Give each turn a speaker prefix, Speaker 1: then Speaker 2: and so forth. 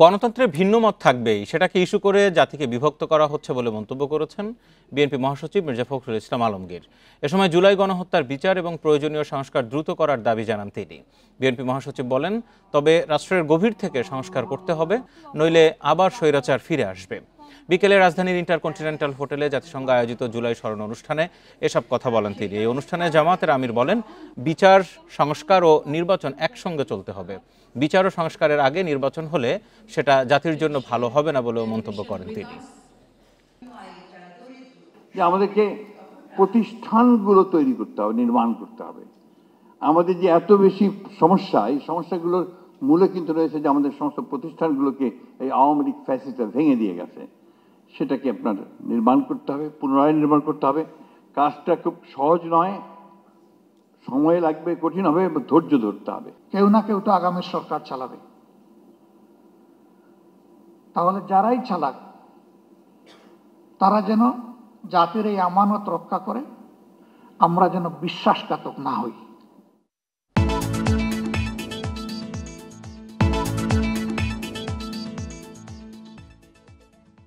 Speaker 1: গণতন্ত্রের ভিন্ন মত থাকবেই, সেটাকে ইস্যু করে জাতিকে বিভক্ত করা হচ্ছে বলে মন্তব্য করেছেন বিএনপি মহাসচিব মির্জা ফখরুল ইসলাম আলমগীর। এ সময় জুলাই গণহত্যার বিচার এবং প্রয়োজনীয় সংস্কার দ্রুত করার দাবি জানান তিনি। বিএনপি মহাসচিব বলেন, তবে রাষ্ট্রের গভীর থেকে সংস্কার করতে হবে, নইলে আবার স্বৈরাচার ফিরে আসবে। বিকেলে রাজধানীর ইন্টারকন্টিনেন্টাল হোটেলে জাতিসংঘ আয়োজিত জুলাই স্মরণ অনুষ্ঠানে এসব কথা বলেন তিনি। এই অনুষ্ঠানে জামায়াতের আমির বলেন, বিচার, সংস্কার ও নির্বাচন একসঙ্গে চলতে হবে। বিচার ও সংস্কারের আগে নির্বাচন হলে সেটা জাতির জন্য ভালো হবে না বলেও মন্তব্য করেন তিনি।
Speaker 2: আমাদেরকে প্রতিষ্ঠানগুলো তৈরি করতে হবে, নির্মাণ করতে হবে। আমাদের যে এত বেশি সমস্যা, এই সমস্যাগুলোর মূলে কিন্তু রয়েছে যে আমাদের সমস্ত প্রতিষ্ঠানগুলোকে এই আওয়ামী লীগ ফ্যাসিস্টরা ভেঙে দিয়ে গেছে। সেটাকে আপনার নির্মাণ করতে হবে, পুনরায় নির্মাণ করতে হবে। কাজটা খুব সহজ নয়, সময় লাগবে, কঠিন হবে, ধৈর্য ধরতে হবে।
Speaker 3: কেউ না কেউ তো আগামী সরকার চালাবে, তাহলে যারাই চালাক তারা যেন জাতির এই আমানত রক্ষা করে, আমরা যেন বিশ্বাসঘাতক না হই।